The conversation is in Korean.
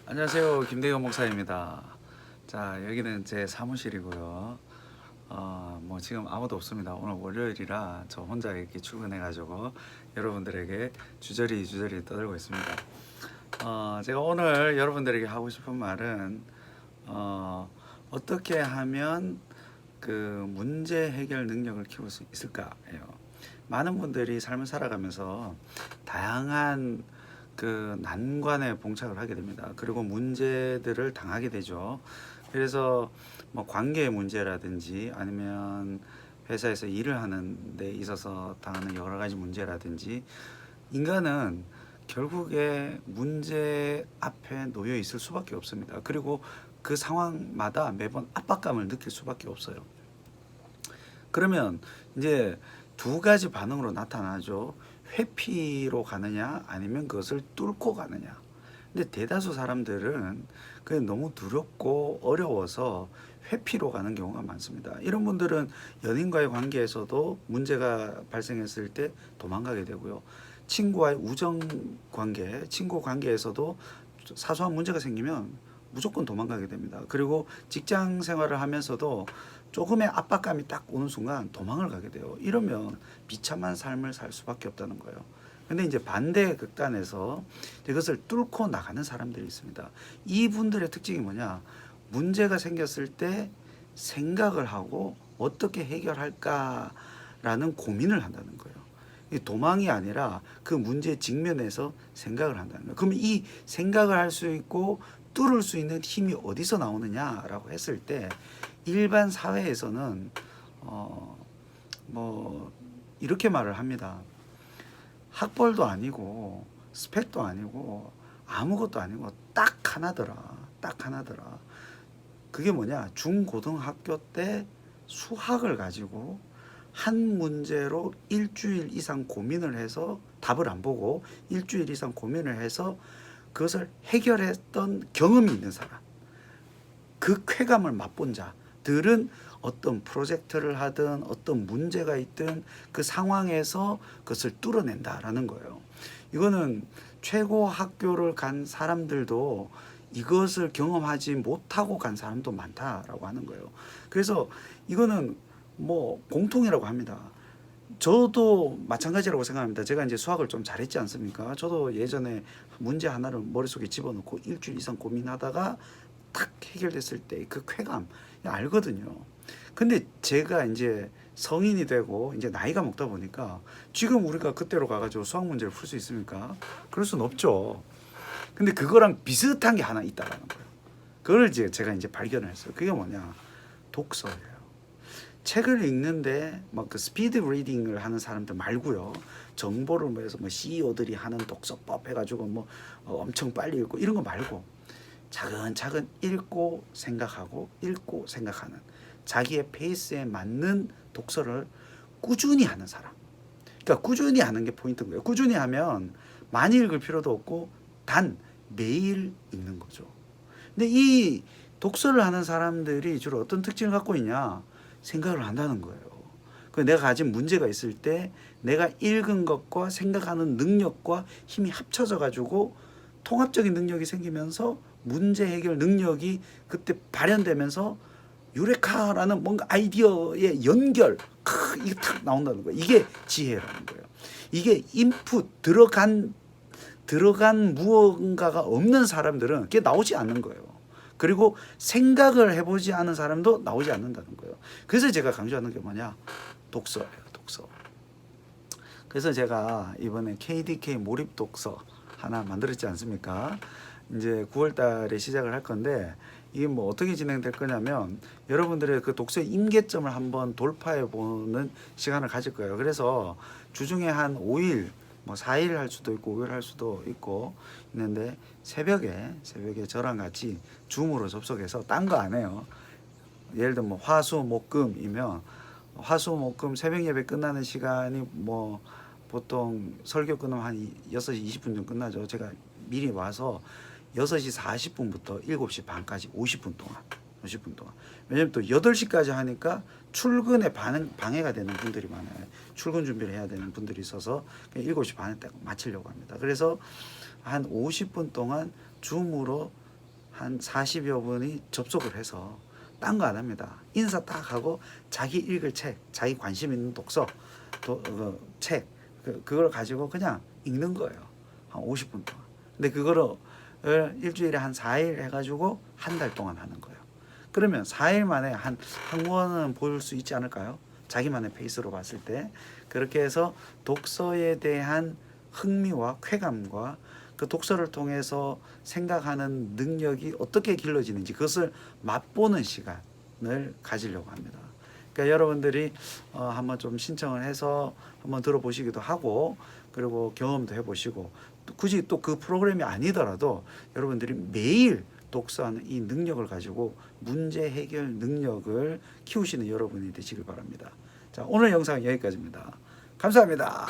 안녕하세요. 김대건 목사입니다. 자, 여기는 제 사무실이고요. 뭐 지금 아무도 없습니다. 오늘 월요일이라 저 혼자 이렇게 출근해가지고 여러분들에게 주저리 떠들고 있습니다. 제가 오늘 여러분들에게 하고 싶은 말은 어떻게 하면 그 문제 해결 능력을 키울 수 있을까예요. 많은 분들이 삶을 살아가면서 다양한 그 난관에 봉착을 하게 됩니다. 그리고 문제들을 당하게 되죠. 그래서 뭐 관계의 문제라든지 아니면 회사에서 일을 하는 데 있어서 당하는 여러 가지 문제라든지, 인간은 결국에 문제 앞에 놓여 있을 수밖에 없습니다. 그리고 그 상황마다 매번 압박감을 느낄 수밖에 없어요. 그러면 이제 두 가지 반응으로 나타나죠. 회피로 가느냐 아니면 그것을 뚫고 가느냐. 근데 대다수 사람들은 그게 너무 두렵고 어려워서 회피로 가는 경우가 많습니다. 이런 분들은 연인과의 관계에서도 문제가 발생했을 때 도망가게 되고요. 친구와의 우정 관계, 친구 관계에서도 사소한 문제가 생기면 무조건 도망가게 됩니다. 그리고 직장 생활을 하면서도 조금의 압박감이 딱 오는 순간 도망을 가게 돼요. 이러면 비참한 삶을 살 수밖에 없다는 거예요. 근데 이제 반대 극단에서 이것을 뚫고 나가는 사람들이 있습니다. 이분들의 특징이 뭐냐? 문제가 생겼을 때 생각을 하고 어떻게 해결할까라는 고민을 한다는 거예요. 도망이 아니라 그 문제 직면에서 생각을 한다는 거예요. 그럼 이 생각을 할 수 있고 뚫을 수 있는 힘이 어디서 나오느냐라고 했을 때, 일반 사회에서는 뭐 이렇게 말을 합니다. 학벌도 아니고 스펙도 아니고 아무것도 아니고 딱 하나더라. 딱 하나더라. 그게 뭐냐? 중고등학교 때 수학을 가지고 한 문제로 일주일 이상 고민을 해서 답을 안 보고 일주일 이상 고민을 해서 그것을 해결했던 경험이 있는 사람, 그 쾌감을 맛본 자들은 어떤 프로젝트를 하든 어떤 문제가 있든 그 상황에서 그것을 뚫어낸다라는 거예요. 이거는 최고 학교를 간 사람들도 이것을 경험하지 못하고 간 사람도 많다라고 하는 거예요. 그래서 이거는 뭐 공통이라고 합니다. 저도 마찬가지라고 생각합니다. 제가 이제 수학을 좀 잘했지 않습니까? 저도 예전에 문제 하나를 머릿속에 집어넣고 일주일 이상 고민하다가 탁 해결됐을 때 그 쾌감 알거든요. 근데 제가 이제 성인이 되고 이제 나이가 먹다 보니까 지금 우리가 그때로 가가지고 수학 문제를 풀 수 있습니까? 그럴 수는 없죠. 근데 그거랑 비슷한 게 하나 있다라는 거예요. 그걸 이제 제가 이제 발견을 했어요. 그게 뭐냐? 독서예요. 책을 읽는데 막 그 스피드 리딩을 하는 사람들 말고요. 정보를 모여서 뭐 CEO들이 하는 독서법 해가지고 뭐 엄청 빨리 읽고 이런 거 말고 차근차근 읽고 생각하고 읽고 생각하는 자기의 페이스에 맞는 독서를 꾸준히 하는 사람. 그러니까 꾸준히 하는 게 포인트인 거예요. 꾸준히 하면 많이 읽을 필요도 없고 단 매일 읽는 거죠. 근데 이 독서를 하는 사람들이 주로 어떤 특징을 갖고 있냐? 생각을 한다는 거예요. 내가 가진 문제가 있을 때 내가 읽은 것과 생각하는 능력과 힘이 합쳐져 가지고 통합적인 능력이 생기면서 문제 해결 능력이 그때 발현되면서 유레카라는 뭔가 아이디어의 연결, 이게 탁 나온다는 거예요. 이게 지혜라는 거예요. 이게 인풋 들어간 무언가가 없는 사람들은 그게 나오지 않는 거예요. 그리고 생각을 해보지 않은 사람도 나오지 않는다는 거예요. 그래서 제가 강조하는 게 뭐냐? 독서예요, 독서. 그래서 제가 이번에 KDK 몰입 독서 하나 만들었지 않습니까? 이제 9월 달에 시작을 할 건데, 이게 뭐 어떻게 진행될 거냐면 여러분들의 그 독서의 임계점을 한번 돌파해 보는 시간을 가질 거예요. 그래서 주중에 한 5일, 뭐 4일 할 수도 있고 5일 할 수도 있고 있는데, 새벽에 저랑 같이 줌으로 접속해서 딴 거 안 해요. 예를 들면 뭐 화수목금이면 화수목금 새벽 예배 끝나는 시간이 뭐 보통 설교 끝나면 한 6시 20분쯤 끝나죠. 제가 미리 와서 6시 40분부터 7시 반까지 50분 동안 50분 동안. 왜냐면 또 8시까지 하니까 출근에 방해가 되는 분들이 많아요. 출근 준비를 해야 되는 분들이 있어서 7시 반에 딱 마치려고 합니다. 그래서 한 50분 동안 줌으로 한 40여 분이 접속을 해서 딴 거 안 합니다. 인사 딱 하고 자기 읽을 책, 자기 관심 있는 독서, 책, 그걸 가지고 그냥 읽는 거예요. 한 50분 동안. 근데 그거를 일주일에 한 4일 해가지고 한 달 동안 하는 거예요. 그러면 4일 만에 한 권은 볼 수 있지 않을까요? 자기만의 페이스로 봤을 때. 그렇게 해서 독서에 대한 흥미와 쾌감과 그 독서를 통해서 생각하는 능력이 어떻게 길러지는지 그것을 맛보는 시간을 가지려고 합니다. 그러니까 여러분들이 한번 좀 신청을 해서 한번 들어보시기도 하고, 그리고 경험도 해보시고, 굳이 또 그 프로그램이 아니더라도 여러분들이 매일 독서하는 이 능력을 가지고 문제 해결 능력을 키우시는 여러분이 되시길 바랍니다. 자, 오늘 영상은 여기까지입니다. 감사합니다.